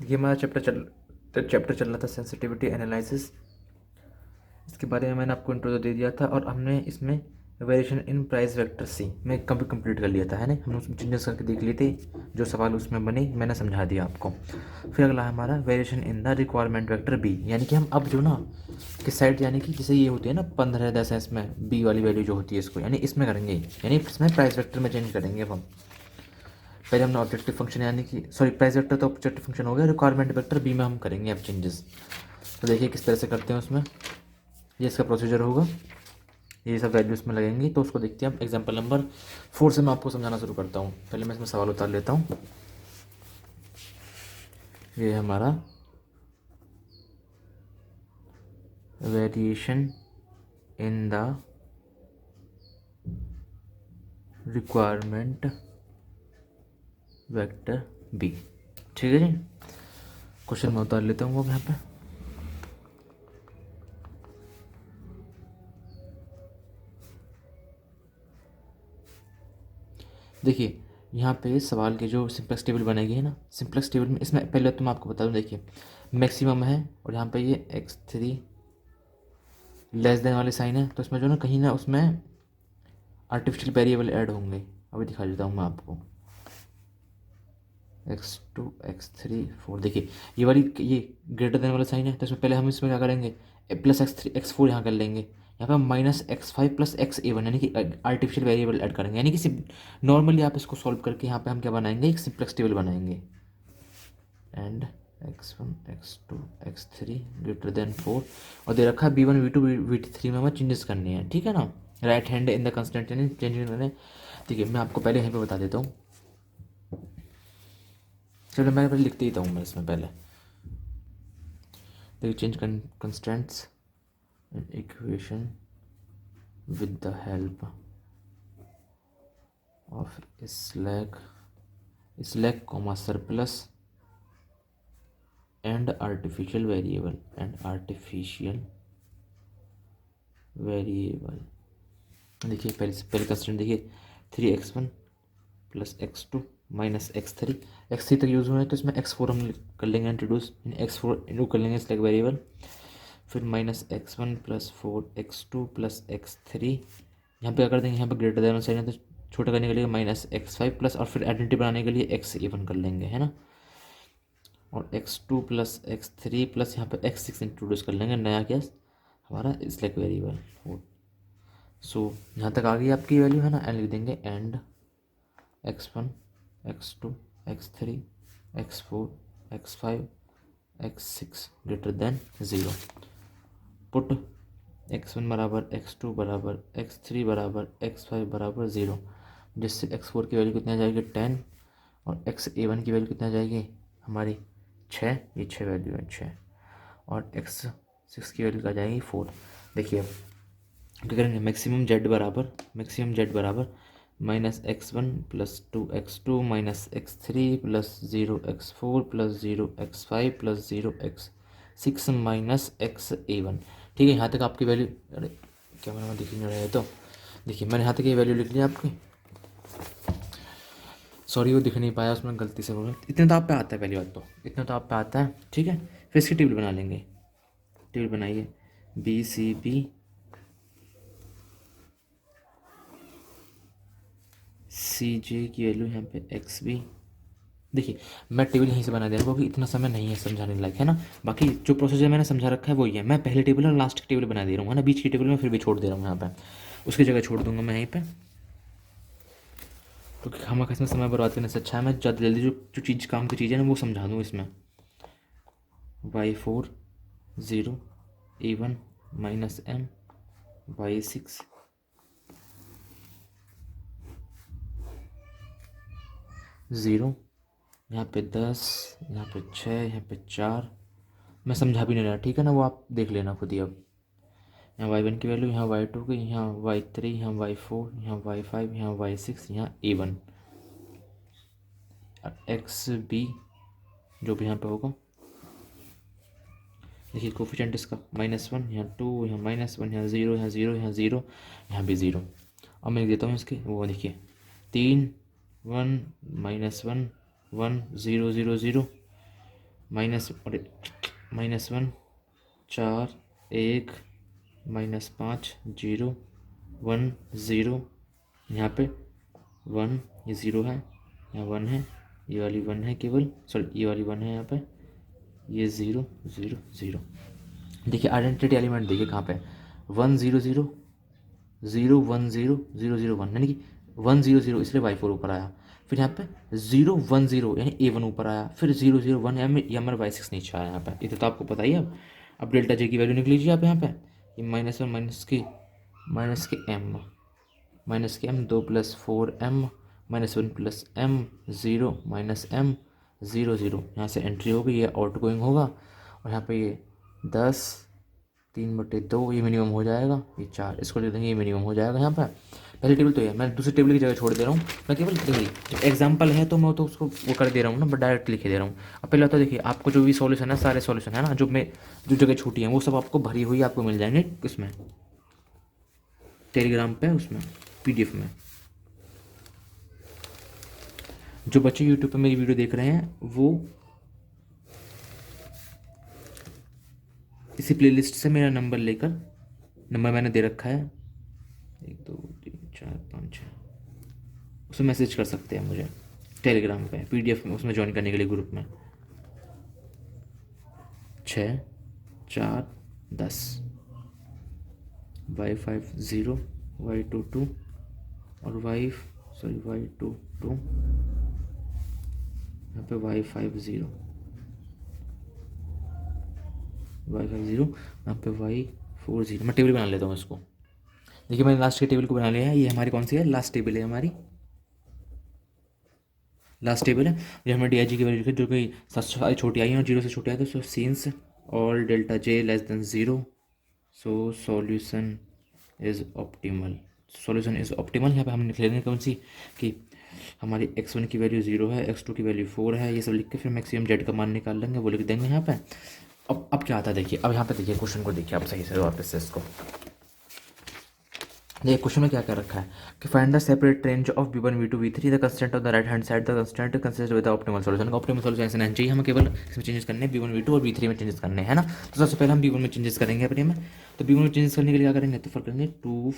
देखिए हमारा चैप्टर चल रहा था सेंसिटिविटी एनालिसिस। इसके बारे में मैंने आपको इंट्रो तो दे दिया था और हमने इसमें variation in price vector C में कंप्लीट कर लिया था, है ना। हमने उसमें चेंजेस करके देख लिए थे, जो सवाल उसमें बने मैंने समझा दिया आपको। फिर अगला है हमारा variation in the requirement vector B, यानी कि हम अब जो ना किस साइड, यानी कि जैसे ये होती है ना 15-10 है, इसमें बी वाली वैल्यू जो होती है इसको, यानी इसमें करेंगे, यानी इसमें प्राइस वेक्टर में चेंज करेंगे अब हम। पहले हमने ऑब्जेक्टिव फंक्शन, यानी कि सॉरी प्राइस वेक्टर तो ऑब्जेक्टिव फंक्शन हो गया, रिक्वायरमेंट वेक्टर बी में हम करेंगे अब चेंजेस। तो देखिए किस तरह से करते हैं उसमें, ये इसका प्रोसीजर होगा, ये सब वैल्यूज में लगेंगी। तो उसको देखते हैं हम। एग्जाम्पल नंबर 4 से मैं आपको समझाना शुरू करता हूँ। पहले मैं इसमें सवाल उतार लेता हूँ। ये है हमारा variation in the requirement vector B, ठीक है जी। क्वेश्चन मैं उतार लेता हूँ अब यहाँ पे। देखिए यहाँ पे सवाल के जो सिंप्लेक्स टेबल बनेगी है ना, सिंप्लेक्स टेबल में इसमें पहले तो मैं आपको बता दूँ, देखिए मैक्सिमम है और यहाँ पे ये x3 लेस देन वाले साइन है, तो इसमें जो ना कहीं ना उसमें आर्टिफिशियल वेरिएबल ऐड होंगे। अभी दिखा देता हूँ मैं आपको। x2 x3 4, देखिए ये वाली, ये ग्रेटर देन वाला साइन है, तो इसमें पहले हम इसमें क्या करेंगे, प्लस x3 x4 यहाँ कर लेंगे। यहाँ पे हम minus x5 plus x a1 यानी कि आर्टिफिशियल वेरिएबल ऐड करेंगे, यानी कि नॉर्मली आप इसको सॉल्व करके यहाँ पे हम क्या बनाएंगे, एक सिंप्लेक्स टेबल बनाएंगे। And x1 x2 x3 greater than 4, और दे रखा है b1 b2 b3 में हमें चेंजेस करने हैं, ठीक है ना। Right hand in the constant यानी चेंज करने। ठीक है, मैं आपको पहले यहीं पे बता देता हूँ। चलो मैं पहले लिखते ही था हूँ मैं इसमें पहले। देखिए change constants in equation with the help of slack comma surplus and artificial variable. देखिए पहले कंस्टेंट देखिए 3x1 plus x2 minus x3 तक यूज़ हुए हैं, तो इसमें x4 हम कर लेंगे इंट्रोड्यूस, x4 इंट्रो कर लेंगे स्लैक वेरिएबल। फिर minus x1 plus 4x2 plus x3, यहाँ पे क्या कर देंगे, यहाँ पे ग्रेटर देन साइन है तो छोटा करने के लिए माइनस x5 प्लस, और फिर आइडेंटिटी बनाने के लिए x a1 कर लेंगे, है ना। और x2 प्लस x3 प्लस यहाँ पे x6 इंट्रोड्यूस कर लेंगे, नया क्या हमारा स्लैक वेरिएबल। सो यहाँ तक आ गई आपकी वैल्यू, है ना। एंड लिख देंगे and x1 x2 x3 x4 x5 x6 greater than 0। Put x1 बराबर x2 बराबर x3 बराबर x5 बराबर 0, जिससे x4 की वैल्यू कितनी आ जाएगी 10, और xa1 की वैल्यू कितनी आ जाएगी हमारी 6, ये 6 वैल्यू है 6, और x6 की वैल्यू आ जाएगी 4। देखिए क्या करेंगे, मैक्सिमम जेड बराबर minus x1 plus 2x2 minus x3 plus 0x4 plus 0x5 plus 0x6 minus xa1। ठीक है, यहाँ तक आपकी वैल्यू, अरे क्या मैंने दिख नहीं रहा है, तो देखिए मैंने यहाँ तक ये वैल्यू लिख ली आपकी। सॉरी वो दिख नहीं पाया, उसमें गलती से बोला। इतना तो आप पे आता है, पहली बात तो इतना तो आप पे आता है, ठीक है। फिर इसकी टेबल बना लेंगे। टेबल बनाइए, BCB CJ की वैल्यू यहाँ पे XB। देखिए मैं टेबल यहीं से बना दे रहा हूँ क्योंकि इतना समय नहीं है समझाने लायक, है ना। बाकी जो प्रोसीजर मैंने समझा रखा है वही है, मैं पहले टेबल और लास्ट की टेबल बना दे रहा हूँ, है ना। बीच की टेबल में फिर भी छोड़ दे रहा हूँ यहाँ पे, उसकी जगह छोड़ दूंगा मैं यहीं पे, क्योंकि हम इसमें समय बर्बाद करने से अच्छा है मैं ज़्यादा जल्दी जो जो चीज़ काम की चीज़ है ना वो समझा दूँ इसमें। y4 0 a1 minus m y6 0, यहाँ पे 10, यहाँ पे 6, यहाँ पे 4, मैं समझा भी नहीं रहा, ठीक है ना, वो आप देख लेना खुद ही। अब यहाँ y1 की वैल्यू, यहाँ y2 की, यहाँ y3, यहाँ y4, यहाँ y5, यहाँ y6, यहाँ a1, एक्स बी जो भी यहाँ पे होगा। देखिए कोफिशेंट इसका -1, यहाँ 2, यहाँ -1, यहाँ 0, यहाँ 0, यहाँ 0, यहाँ भी 0। अब मैं लिख देता हूँ इसके, वो देखिए 3 1 -1 1 0 0 0, -1 4 1 -5 0 1 0, यहाँ पे 1, ये 0 है, यहाँ 1 है, ये वाली 1 है केवल, सॉरी ये वाली 1 है यहाँ पे, ये 0 0 0। देखिए आइडेंटिटी एलिमेंट देखिए कहाँ पे 1 0 0 0 1 0 0 0 1, यानी कि 1 0 0 इसलिए y4 ऊपर आया, फिर यहाँ पे 0 1 0 यानी a1 ऊपर आया, फिर 0 0 1 या मेरा y6 नीचे आया यहाँ पे। इतना तो आपको पता ही है। अब डेल्टा जे की वैल्यू निकल लीजिए आप यहाँ पे, ये -1 माइनस के m 2 + 4m -1 + m 0 -m 0 0, यहाँ से एंट्री होगी, ये आउट गोइंग होगा, और यहाँ पे ये 10 3/2 ये मिनिमम हो जाएगा, ये 4 इसको लिख देंगे, ये मिनिमम हो जाएगा यहाँ पे। पहली टेबल तो ये मैं दूसरी टेबल की जगह छोड़ दे रहा हूँ, मैं केवल देखिए एग्जाम्पल है तो मैं तो उसको वो कर दे रहा हूँ ना, बट डायरेक्ट लिखे दे रहा हूँ। अब पहले तो देखिए आपको जो भी सॉल्यूशन है, सारे सॉल्यूशन है ना, जो जगह छूटी हैं वो सब आपको भरी हुई आपको मिल जाएंगे इसमें टेलीग्राम पे, उसमें PDF में। जो बच्चे यूट्यूब पे मेरी वीडियो देख रहे हैं वो इसी प्लेलिस्ट से मेरा नंबर लेकर, नंबर मैंने दे रखा है 1 2 3 4 5 6, उसमें मैसेज कर सकते हैं मुझे टेलीग्राम पे PDF में, उसमें ज्वाइन करने के लिए ग्रुप में 6 4 10 y50 y22 और y22 यहाँ पे y50 यहाँ पे y40। मैं टेबल बना लेता हूँ इसको। देखिए मैंने लास्ट की टेबल को बना लिया है, ये हमारी कौन सी है, लास्ट टेबल है, हमारी लास्ट टेबल है। ये हमें DIG की वैल्यू जो कि 7 से छोटी आई है और 0 से छोटी आई, तो since all delta j <0, so solution is optimal. Solution is optimal यहाँ पे हम लिख लेंगे कौन सी, कि हमारी x1 की वैल्यू 0 है, x2 की वैल्यू 4 है, ये सब लिख के फिर मैक्सिमम z का मान निकाल लेंगे, वो लिख देंगे यहाँ पे। अब क्या आता है देखिए, अब यहाँ पे देखिए क्वेश्चन को देखिए आप सही से वापस से इसको देखिए। क्वेश्चन में क्या क्या रखा है कि find the separate range of v1 v2 v3 the constant of the right hand side the constant consist with the optimal solution. Optimal solution ऐसे नहीं चाहिए, हमें केवल इसमें चेंजेस करने हैं, v1 v2 और v3 में चेंजेस करने हैं ना। तो सबसे पहले हम v1 में चेंजेस करेंगे अपने में। तो v1 में चेंजेस करने के लिए क्या करेंगे, तो फर्क करेंगे to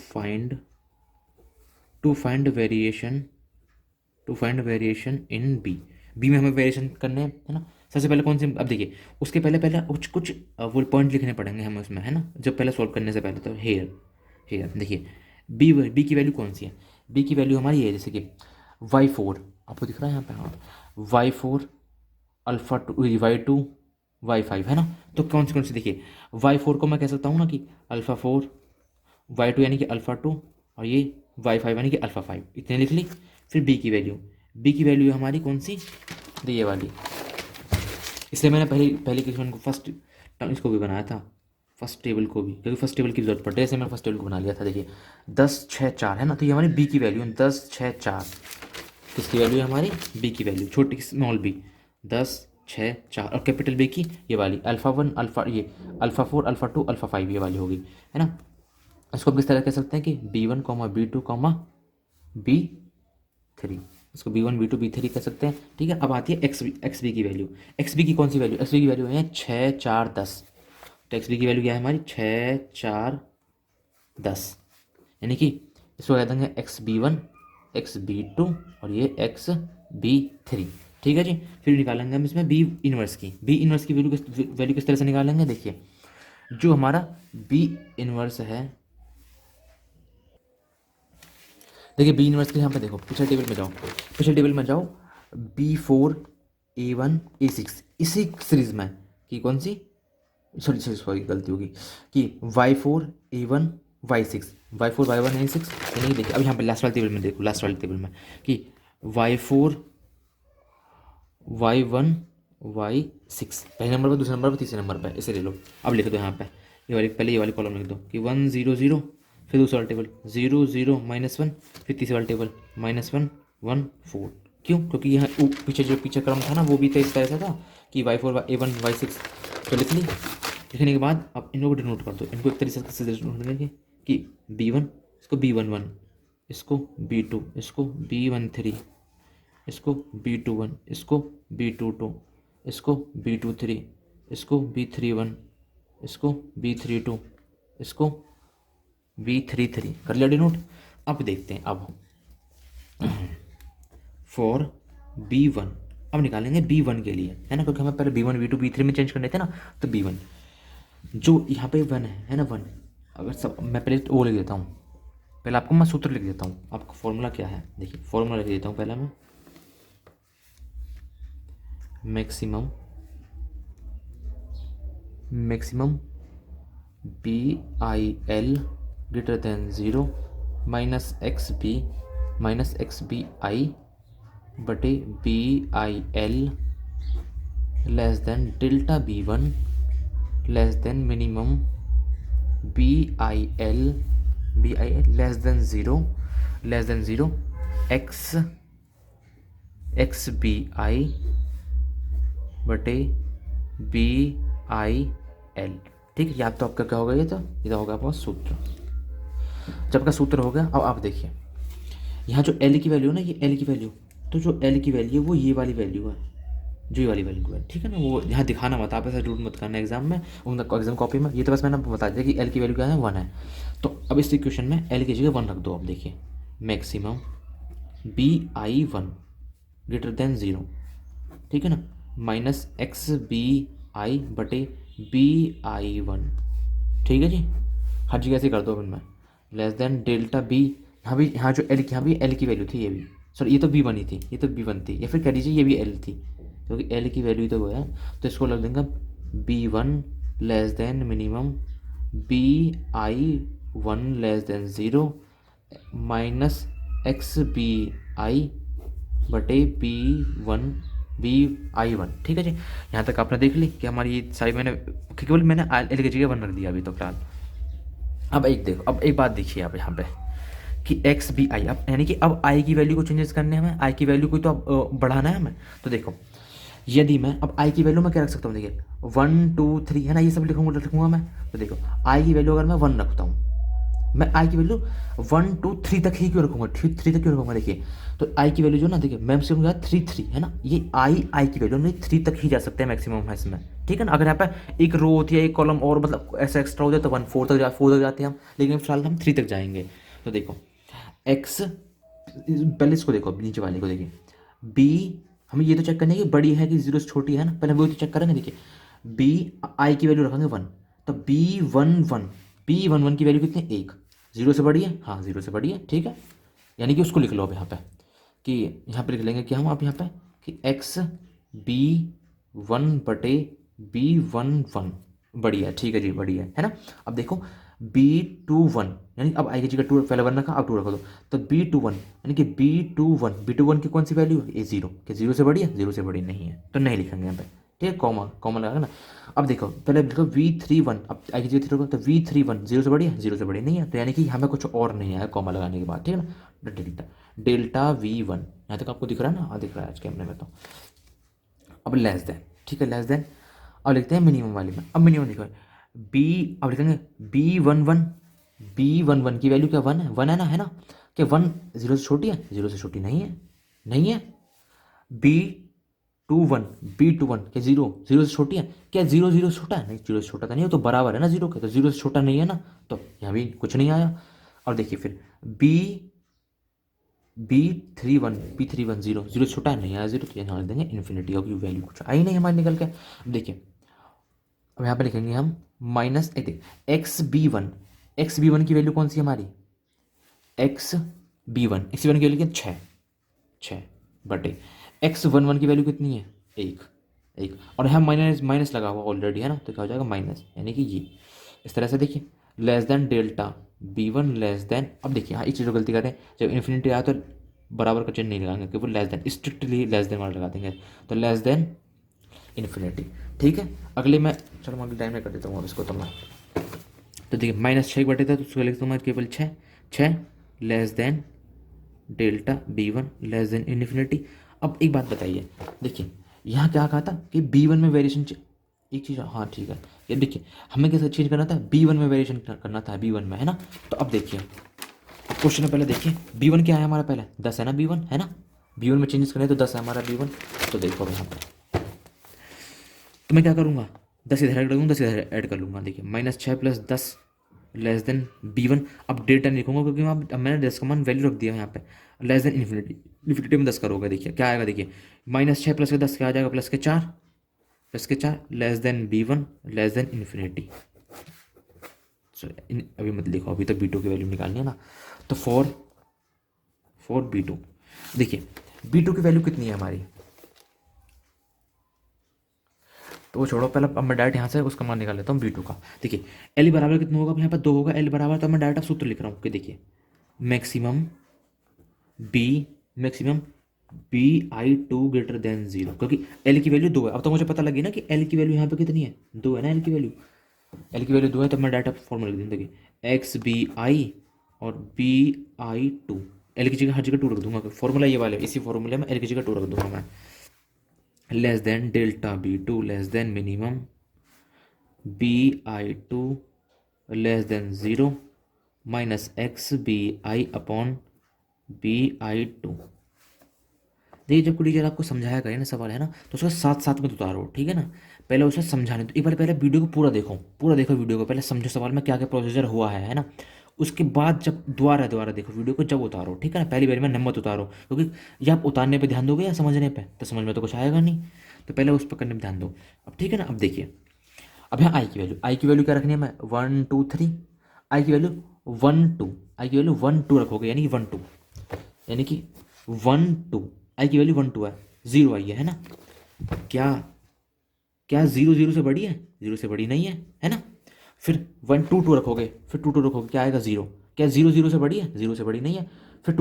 find variation in B में हमें वेरिएशन करने हैं, है ना। सबसे पहले कौन से, अब देखिए उसके पहले कुछ वो पॉइंट लिखने पड़ेंगे हमें उसमें, है ना, जब पहले सॉल्व करने से पहले। तो हेयर देखिए बी की वैल्यू कौन सी है, बी की वैल्यू हमारी है जैसे कि y4 आपको दिख रहा है यहाँ पे, हाँ y4 α2 y2 y5 है ना। तो कौन सी देखिए y4 को मैं कह सकता हूँ ना कि α4 y2 यानी कि α2 और ये y5 यानी कि α5, इतने लिख ली। फिर बी की वैल्यू हमारी कौन सी, ये वाली। इसलिए मैंने पहले क्वेश्चन को फर्स्ट इसको भी बनाया था, फर्स्ट टेबल को भी, क्योंकि फर्स्ट टेबल की जरूरत पड़ती है, ऐसे मैंने फर्स्ट टेबल को बना लिया था। देखिए 10 6 4 है ना, तो ये हमारी बी की वैल्यू है 10 6 4। किसकी वैल्यू है हमारी, बी की वैल्यू, छोटी स्मॉल बी 10 6 4, और कैपिटल बी की ये वाली α1 α4 α2 α5 ये वाली होगी, है ना। इसको हम किस तरह कह सकते हैं कि b1 b2 b3, इसको b1 b2 b3 कह सकते हैं, ठीक है। अब आती है एक्स बी की वैल्यू। एक्स बी की कौन सी वैल्यू, एक्स बी की वैल्यू है 6 4 10। तो एक्स बी की वैल्यू क्या है हमारी 6 4 10, यानी कि इसको कह देंगे XB1 XB2 और ये XB3, ठीक है जी। फिर निकालेंगे हम इसमें बी इनवर्स की वैल्यू किस तरह से निकालेंगे, देखिए जो हमारा बी इनवर्स है, देखिए बी इनवर्स के यहाँ पे देखो पिछले टेबल में जाओ B4 A1 A6 इसी सीरीज में कि कौन सी, सॉरी गलती होगी, कि y4 A1 y6 y4 y1 a6, यानी कि देखिए अब यहाँ पे लास्ट वाले टेबल में देखो, लास्ट वाले टेबल में कि y4 y1 y6 पहले नंबर पर, दूसरे नंबर पर, तीसरे नंबर पर, इसे ले लो। अब लिख दो यहाँ पे ये वाली कॉलम लिख दो कि 1 0 0, फिर दूसरा वाला टेबल 0 0 -1, फिर तीसरा वाला टेबल -1 1 4। क्यों, क्योंकि यहाँ पीछे क्रम था ना, वो भी तो इस तरह से था कि y4 A1 y6। तो लिखने के बाद अब इनको डिनोट कर दो, इनको एक तरीके से डिनोट करेंगे कि B1 इसको B11, इसको B2, इसको B13, इसको B21, इसको B22, इसको B23, इसको B31, इसको B32, इसको B33 कर लिया डिनोट। अब देखते हैं अब फॉर B1 अब निकालेंगे B1 के लिए, है ना, क्योंकि हमें पहले B1 B2 B3 में चेंज करने थे ना। तो B1 जो यहाँ पे 1 है ना 1, अगर सब मैं पहले वो लिख देता हूँ, पहले आपको मैं सूत्र लिख देता हूँ, आपका फॉर्मूला क्या है देखिए, फॉर्मूला लिख देता हूँ पहले मैं, maximum BIL greater than 0 minus XBI बटे BIL less than delta B1 less than minimum BIL less than 0 XBI बटे BIL। ठीक है, या तो आपका क्या होगा, ये तो होगा आपका सूत्र। जब का सूत्र हो गया, अब आप देखिए यहाँ जो L की वैल्यू है ना, ये L की वैल्यू, तो जो L की वैल्यू है वो ये वाली वैल्यू है, जो ये वाली वैल्यू है, ठीक है ना। वो यहाँ दिखाना मत, आप ऐसा जरूर मत करना एग्जाम में, एग्जाम कॉपी में। ये तो बस मैंने आपको बता दिया कि L की वैल्यू क्या है, 1 है। तो अब इस इक्वेशन में L की जगह 1 रख दो। अब देखिए मैक्सिमम BI1 ग्रेटर देन 0, ठीक है ना, माइनस XBI बटे BI1, ठीक है जी। हर जगह से कर दो फिर मैं, लेस देन डेल्टा B, यहाँ जो L यहाँ भी L की वैल्यू थी, ये भी सॉरी ये तो B1 ही थी, ये तो B1 थी, या फिर कह लीजिए ये भी L थी, क्योंकि L की वैल्यू तो वो है। तो इसको लग देंगे B1 less than minimum BI1 less than 0 minus XBI बटे BI1, ठीक है जी। यहाँ तक आपने देख ली कि हमारी ये सारी मैंने केवल मैंने L की जगह 1 रख दिया अभी तो फिलहाल। अब एक देखो, अब एक बात देखिए आप यहाँ पे कि XBI, अब यानी कि अब I की वैल्यू को चेंजेस करने हमें, I की वैल्यू को तो अब बढ़ाना है हमें। तो देखो यदि मैं अब I की वैल्यू मैं क्या रख सकता हूँ, देखिए 1 2 3 है ना, ये सब लिखूंगा मैं। तो देखो I की वैल्यू अगर मैं 1 रखता हूँ, मैं I की वैल्यू 1 2 3 तक ही क्यों रखूंगा, 3 तक क्यों रखूंगा, देखिए तो I की वैल्यू जो ना, देखिए मैक्सिमम क्या है 3 है ना, ये I की वैल्यू नहीं 3 तक ही जा सकते हैं मैक्सिमम है इसमें, ठीक है ना। अगर यहाँ पे एक रो होती है, एक कॉलम और मतलब ऐसा एक्स्ट्रा हो जाए तो 1 4 तक जाते हैं हम, लेकिन फिलहाल हम 3 तक जाएंगे। तो देखो X, पहले इसको देखो, नीचे वाले को देखिए B, हमें ये तो चेक करना है कि बड़ी है कि 0 से छोटी है ना, पहले वो तो चेक करेंगे। देखिए B I की वैल्यू रखेंगे 1, तो B11 की वैल्यू कितनी, 1, 0 से बड़ी है, हाँ 0 से बड़ी है, ठीक है। यानी कि उसको लिख लो अब यहाँ पे, कि यहाँ पे लिख लेंगे कि हम आप यहाँ पे कि XB1 बटे B11 बढ़िया, ठीक है जी, बढ़िया है ना। अब देखो B21, यानी अब आई की जगह 2 पहले 1 रखा, अब 2 रख दो, तो B21 यानी कि B21 की कौन सी वैल्यू है, ये 0, कि 0 से बड़ी है, 0 से बड़ी नहीं है, तो नहीं लिखेंगे यहाँ पे, ठीक है, कॉमा लगा ना। अब देखो पहले देखो V31, अब आई की जगह 3 रखो, तो V31 0 से बड़ी है, 0 से बड़ी नहीं है, तो यानी कि हमें कुछ और नहीं आया कॉमा लगाने के बाद, ठीक है ना। डेल्टा V1 यहाँ तक आपको दिख रहा है ना, हाँ दिख रहा है आज कैमरे में। तो अब लेस देन, ठीक है, लेस देन, अब लिखते हैं मिनिमम वाले में। अब मिनिमम लिखो अब लिखेंगे B11 की वैल्यू क्या 1 है ना, है ना, क्या 1 0 से छोटी है, 0 से छोटी नहीं है। B21 क्या 0 से छोटी है, क्या 0 0 से छोटा है, नहीं 0 से छोटा तो नहीं है, तो बराबर है ना 0 के, तो 0 से छोटा नहीं है ना, तो यहाँ भी कुछ नहीं आया। और देखिए फिर B31 0 से छोटा है, नहीं आया 0, तो यहाँ लिख देंगे इन्फिनिटी, क्योंकि वैल्यू कुछ आई नहीं हमारी निकल के। अब देखिए अब यहाँ पे लिखेंगे हम माइनस XB1 की वैल्यू कौन सी है हमारी, XB1 की वैल्यू क्या 6 बटे X11 की वैल्यू कितनी है 1, और यहाँ माइनस लगा हुआ ऑलरेडी है ना, तो क्या हो जाएगा माइनस, यानी कि ये इस तरह से देखिए less than delta B1 less than. अब देखिए हाँ एक चीज़ गलती करते हैं, जब इन्फिनिटी आया तो बराबर का चिन्ह नहीं लगाएंगे, केवल less than, strictly less than वाला लगा देंगे, तो लेस देन इन्फिनिटी, ठीक है। अगले मैं चलो मैं अगले टाइम में कर देता हूँ इसको, तो मैं तो देखिए -6 बटे था, तो उसको लिखता हूँ मैं केवल 6 less than delta B1 less than infinity. अब एक बात बताइए, देखिए यहाँ क्या कहा था कि B1 में वेरिएशन, एक चीज़ हाँ ठीक है, ये देखिए हमें कैसे चेंज करना था, B1 में वेरिएशन करना था, B1 में है ना। तो अब देखिए क्वेश्चन में पहले देखिए B1 क्या है हमारा, पहले 10 है ना, B1 है ना, B1 में चेंजेस करें तो 10 है हमारा B1। तो देखो यहाँ पर तो मैं क्या करूँगा, 10 इधर ऐड कर दूँगा, 10 इधर ऐड कर लूँगा। देखिए -6 + 10 लेस देन B1। अब डेल्टा नहीं लिखूंगा क्योंकि वहाँ अब मैंने 10 का मान वैल्यू रख दिया यहाँ पे, लेस देन इन्फिनिटी। इन्फिनिटी में 10 करोगे, देखिए क्या आएगा, देखिए -6 + 10 क्या आ जाएगा, +4 less than B1 less than infinity. अभी मत लिखो, अभी तो B2 की वैल्यू निकालनी है ना। तो फॉर B2, देखिए B2 की वैल्यू कितनी है हमारी, तो वो छोड़ो, पहले अब मैं डायरेक्ट यहाँ से उसका मान निकाल लेता हूँ B2 का। देखिए L बराबर कितना होगा, अब यहाँ पर 2 होगा, L बराबर, तो मैं डायरेक्ट अब सूत्र लिख रहा हूँ कि देखिए maximum maximum BI2 greater than 0, क्योंकि L की वैल्यू 2 है। अब तो मुझे पता लगी ना कि L की वैल्यू यहाँ पे कितनी है, 2 है ना। L की वैल्यू 2 है, तो मैं डायरेक्ट फॉर्मूला लिख दूँ, देखिए XBI और BI2, L की जगह हर जगह 2 रख दूंगा, फॉर्मूला ये वाले, इसी फॉर्मूले में L की जगह 2 रख दूंगा मैं। Less than delta B2 less then minimum BI2 less than 0 -XBI upon BI2। देखिए जब कोई टीचर आपको समझाया करे ना सवाल, है ना, तो उसका साथ साथ में उतारो, ठीक है ना। पहले उसे समझाने तो एक बार पहले वीडियो को पूरा देखो वीडियो को, पहले समझो सवाल में क्या क्या प्रोसीजर हुआ है ना। उसके बाद जब दोबारा दोबारा देखो वीडियो को, जब उतारो, ठीक है ना। पहली बार में नंबर उतारो, क्योंकि ये आप उतारने पे ध्यान दोगे या समझने पे, तो समझ में तो कुछ आएगा नहीं। तो पहले उस पर करने में ध्यान दो। अब ठीक है ना। अब देखिए, अब यहाँ आई की वैल्यू क्या रखनी है, मैं 1 2 3, आई की वैल्यू 1 2, आई की वैल्यू 1 2 रखोगे, यानी कि 1 2, यानी कि 1 2, आई की वैल्यू 1 2 है, 0 आई है ना। क्या क्या 0 0 से बड़ी है, 0 से बड़ी नहीं है ना। फिर 1 2 2 रखोगे, फिर 2 2 रखोगे, क्या आएगा 0। क्या 0 0 से बड़ी है, 0 से बड़ी नहीं है। फिर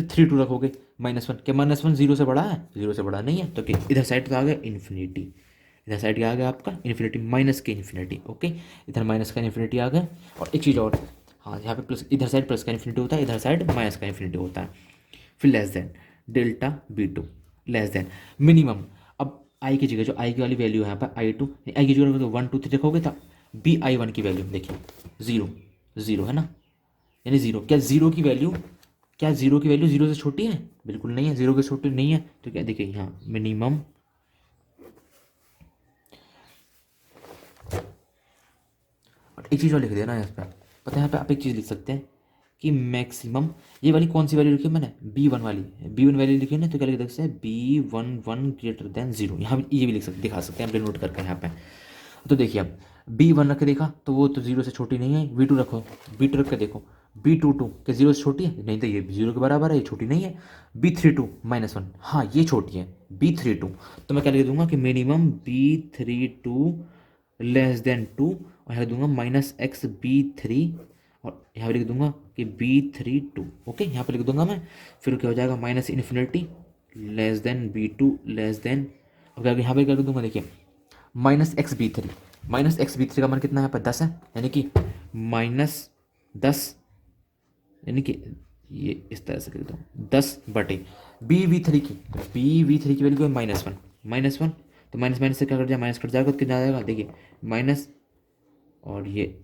3 2 रखोगे, -1, क्या -1 0 से बड़ा है, 0 से बड़ा नहीं है। तो क्या इधर साइड तो आ गया इन्फिनिटी, इधर साइड क्या आ गया आपका इन्फिनिटी, माइनस के इन्फिनिटी। ओके, इधर माइनस का इन्फिनिटी आ गया। और एक चीज़ और, हाँ यहाँ पे प्लस, इधर साइड प्लस का इन्फिनिटी होता है, इधर साइड माइनस का इन्फिनिटी होता है। फिर less than delta B2 less then minimum. अब आई की जगह जो आई की वाली वैल्यू है यहाँ पर I2, आई की जगह 1 2 3 रखोगे तो BI1 की वैल्यू देखिए 0 0 है ना, यानी 0। क्या जीरो की वैल्यू 0 से छोटी है, बिल्कुल नहीं है, 0 से छोटी नहीं है। तो क्या देखिए यहाँ मिनिमम, और एक चीज़ और लिख देना यहाँ पे, पता है यहाँ पे आप एक चीज़ लिख सकते हैं कि मैक्सिमम, ये वाली कौन सी वैल्यू लिखी है मैंने, B1 वाली, B1 वैल्यू लिखी है ना, तो क्या लिख सकते हैं B11 ग्रेटर देन 0। यहाँ ये भी लिख सकते, दिखा सकते हैं आप नोट करके यहाँ पे। तो देखिए अब B1 रख के देखा तो वो तो 0 से छोटी नहीं है, B2 रखो, B2 रख के देखो, B22 क्या 0 से छोटी है, नहीं तो ये 0 के बराबर है, ये छोटी नहीं है। B32 -1, हाँ ये छोटी है, B32। तो मैं क्या लिख दूंगा कि मिनिमम B32 लेस देन 2, और यहाँ लिख दूंगा -XB3, और यहाँ पे लिख दूंगा कि B32। ओके, यहाँ पे लिख दूंगा मैं। फिर क्या हो जाएगा, minus infinity less than B2 less then, अब क्या यहाँ पे क्या लिख दूंगा, देखिए -XB3। -XB3 का मान कितना है यहाँ पर 10 है, यानी कि -10, यानी कि ये इस तरह से लिख दो 10/, BV3 की, BV3 की वैल्यू -1, -1, तो माइनस माइनस से क्या कट जाए, माइनस कट जाएगा तो कितना आ जाएगा, देखिए माइनस, और ये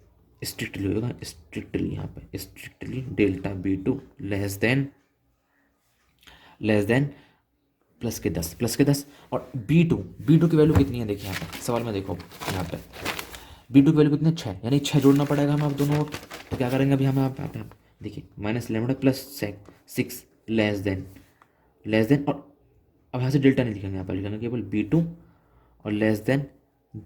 स्ट्रिक्टली होगा, स्ट्रिक्टली यहाँ पे strictly delta B2 less then +10 और B2 की वैल्यू कितनी है, देखिए यहाँ पे सवाल में देखो, यहाँ पे B2 की वैल्यू कितनी है, 6, यानी 6 जोड़ना पड़ेगा हमें आप दोनों ओर। तो क्या करेंगे अभी हमें आप देखिए -λ +6 लेस देन, और अब यहाँ से डेल्टा नहीं लिखेंगे, यहाँ पर लिखेंगे केवल B2 और लेस देन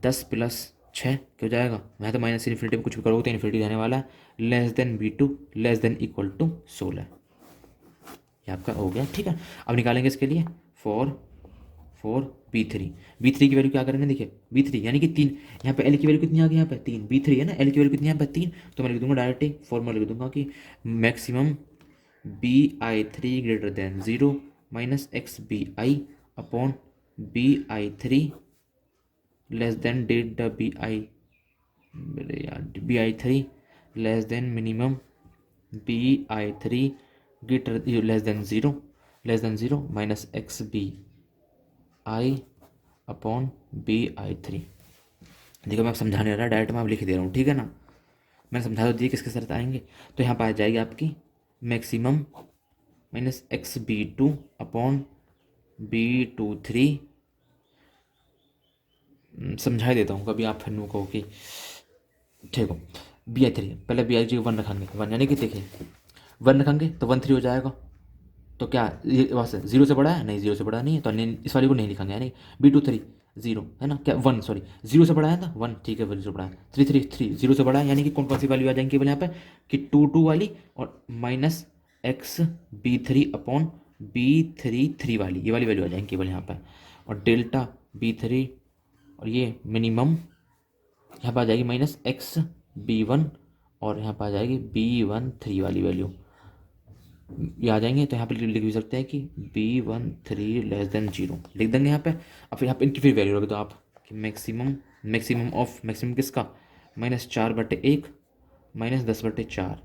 10 + 6 क्या हो जाएगा, यहाँ तो माइनस इन्फिनिटी में कुछ भी करोगे तो इन्फिनिटी रहने वाला है, less than B2 less than equal to 16। ये आपका हो गया, ठीक है। अब निकालेंगे इसके लिए फॉर B3 की वैल्यू क्या करेंगे, देखिए B3 यानी कि 3, यहाँ पे L की वैल्यू कितनी आ गई, यहाँ पे 3, B3 है ना, L की वैल्यू कितनी है यहाँ पे 3, तो मैं लिख दूंगा डायरेक्ट ही फॉर्मूला लिख दूंगा कि maximum BI3 greater than 0 -XBI upon BI3 less than delta BI3 less than minimum BI3 greater less than 0 -XBI upon BI3। देखो मैं समझाने रहा डायरेक्ट मैं अब लिख दे रहा हूँ, ठीक है ना। मैंने समझा तो दिया किसके साथ आएंगे, तो यहाँ पर आ जाएगी आपकी मैक्सिमम -XB2 अपॉन B23 समझा ही देता हूँ, कभी आप फिर नो कहो कि ठीक हो। BI3 पहले BI वन रखेंगे, वन यानी कि देखिए वन रखेंगे तो 1 3 हो जाएगा। तो क्या ये वहाँ से 0 से बड़ा है? नहीं, 0 से बड़ा नहीं है, तो इस वाले को नहीं लिखेंगे, यानी B2 3 0 है ना, क्या 1 सॉरी 0 से बड़ा है ना 1, ठीक है 0 से बड़ा है। 3 3 3 0 से बड़ा है, यानी कि कौन कौन सी वैल्यू आ जाएंगी केवल यहाँ पे कि 2 2 वाली और minus x B3 upon B3 3 वाली, ये वाली वैल्यू आ जाएंगी केवल यहाँ पे। और डेल्टा B3 और ये मिनिमम यहाँ पर आ जाएगी माइनस एक्स B1 और यहाँ पर आ जाएगी B1 3 वाली वैल्यू, ये आ जाएंगे। तो यहाँ पे लिख भी सकते हैं कि B1 3 लेस देन 0 लिख देंगे यहाँ पे। अब फिर यहाँ पे इनकी फिर वैल्यू रख दो आप कि मैक्सिमम किसका -4/1 -10/4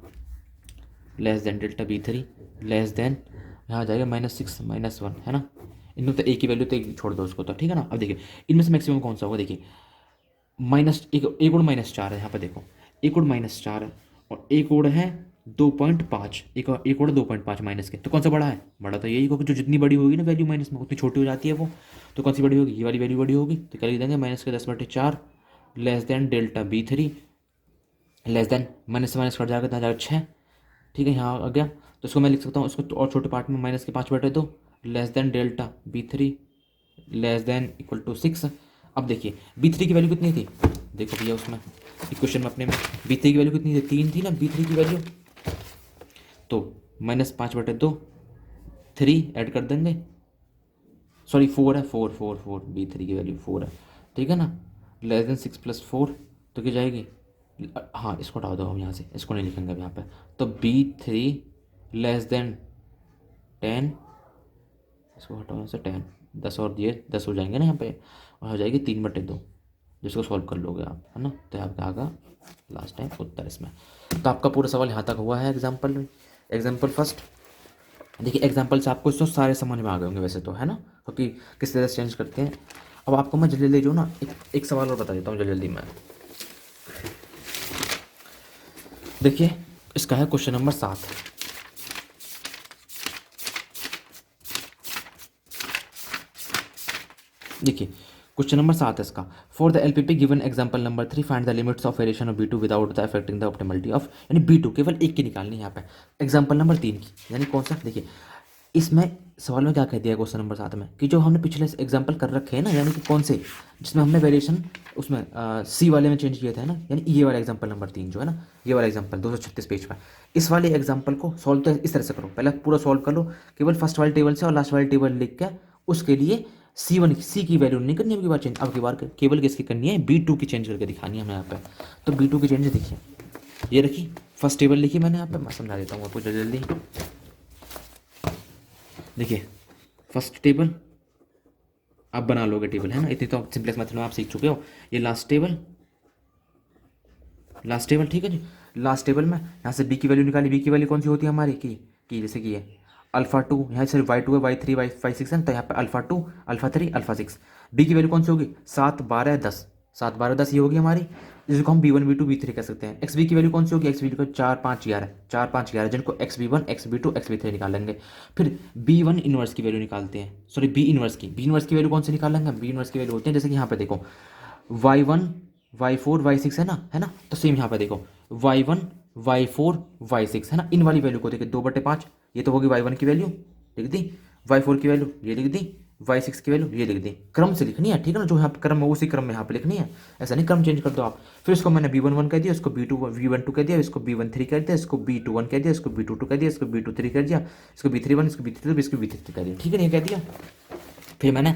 less than delta B3 less then यहाँ आ जाएगा -6 -1 है ना। इनमें तो एक ही वैल्यू, तो एक छोड़ दो उसको, तो ठीक है ना। अब देखिए इनमें से मैक्सिमम कौन सा होगा, देखिए एक और -4 है यहाँ पे, देखो एक और -4 है और एक और है 2.5, एक और 2.5 माइनस के, तो कौन सा बड़ा है? बड़ा तो यही, क्योंकि जो जितनी बड़ी होगी ना वैल्यू माइनस में उतनी छोटी हो जाती है वो। तो कौन सी बड़ी होगी? ये वाली वैल्यू बड़ी होगी, तो क्या लिख देंगे -10/4 less than delta B3 less then minus से माइनस कट जाएगा, 6, ठीक है यहाँ आ गया। तो इसको मैं लिख सकता हूँ इसको तो और छोटे पार्ट में -5/2 less than delta B3 less than equal to 6। अब देखिए B3 की वैल्यू कितनी थी, देखो भैया उसमें इक्वेशन में अपने में B3 की वैल्यू कितनी थी, 3 थी ना B3 की वैल्यू। तो -5/2 3 ऐड कर देंगे, सॉरी 4 है, 4 B3 की वैल्यू 4 है, ठीक है ना। लेस देन 6 + 4 तो क्या जाएगी, हाँ इसको हटा दो हम यहाँ से, इसको नहीं लिखेंगे अब यहाँ पे। तो B3 लेस देन 10, इसको हटाओ यहाँ से 10, 10 और दिए 10 हो जाएंगे ना यहाँ पे, और हो जाएगी 3/2, जिसको सॉल्व कर लोगे आप, है ना। तो आपका आगा लास्ट टाइम उत्तर इसमें। तो आपका पूरा सवाल यहाँ तक हुआ है एग्जाम्पल फर्स्ट। देखिए एग्जाम्पल से आपको इसको सारे समझ में आ गए होंगे वैसे तो, है ना, क्योंकि किस तरह से चेंज करते हैं। अब आपको मैं जल्दी जल्दी जो ना एक सवाल और बता देता हूँ जल्दी मैं। देखिए इसका है क्वेश्चन नंबर 7। देखिए क्वेश्चन नंबर 7 है इसका। For the LPP given example number 3 find the limits of variation of B2 without the affecting the optimality of, यानी B2 केवल एक की निकालनी है यहाँ पे, एग्जांपल नंबर 3 की, यानी कौन सा। देखिए इसमें सवाल में क्या कह दिया क्वेश्चन नंबर 7 में कि जो हमने पिछले एग्जाम्पल कर रखे हैं ना, यानी कि कौन से जिसमें हमने वेरिएशन उसमें C वाले में चेंज किया था ना, यानी ये वाला एग्जाम्पल नंबर 3 जो है ना, ये वाला एग्जाम्पल 236 पेज पर। इस वाले एग्जाम्पल को सॉल्व तो इस तरह से करो, पहले पूरा सॉल्व कर लो केवल फर्स्ट वाले टेबल से और लास्ट वाले टेबल लिख के, उसके लिए C की वैल्यू नहीं करनी, अब की बार चेंज, अब की बार केवल किसकी करनी है, B2 की चेंज करके दिखानी है हमें यहाँ पे। तो B2 की चेंज देखिए, ये रखी फर्स्ट टेबल लिखी मैंने यहाँ पे, मैं समझा देता हूँ आपको जल्दी। देखिए फर्स्ट टेबल आप बना लोगे टेबल, है ना, इतनी तो सिंपलेक्स मेथड में आप सीख चुके हो। ये लास्ट टेबल ठीक है जी। लास्ट टेबल में यहाँ से B की वैल्यू निकाली, B की वैल्यू कौन सी होती है हमारी की जैसे कि है अल्फा 2, यहाँ से Y2 है, Y3 Y6 है, तो यहाँ पे अल्फा 2 अल्फा 3 अल्फा 6। B की वैल्यू कौन सी होगी 7 12 10, 7 12 10 ये होगी हमारी, जिसको हम B1 B2 B3 कह सकते हैं। XB की वैल्यू कौन सी होगी, XB को 4 5 11, 4 5 11, जिनको XB1 XB2 XB3 निकालेंगे। फिर B1 इनवर्स की वैल्यू निकालते हैं, सॉरी B इनवर्स की वैल्यू कौन सी निकालेंगे, B इनवर्स की वैल्यू होती है जैसे कि यहाँ पे देखो Y1 Y4 Y6 है ना, तो सेम यहाँ पे देखो Y1 Y4 Y6 है ना, इन वाली वैल्यू को देखिए 2/5, ये तो होगी Y1 की वैल्यू लिख दी, Y4 की वैल्यू ये लिख दी, Y6 की वैल्यू ये लिख दी। क्रम से लिखनी है, ठीक है ना, जो यहाँ पे क्रम है उसी क्रम में यहाँ पे लिखनी है, ऐसा नहीं क्रम चेंज कर दो आप। फिर इसको मैंने B11 कह दिया, इसको V12 कह दिया, इसको B13 कह दिया, इसको B21 कह दिया, इसको B22 कह दिया, इसको B23 कह दिया, इसको B31, इसको B32, इसको B33 कह दिया, ठीक है नहीं कह दिया। फिर मैंने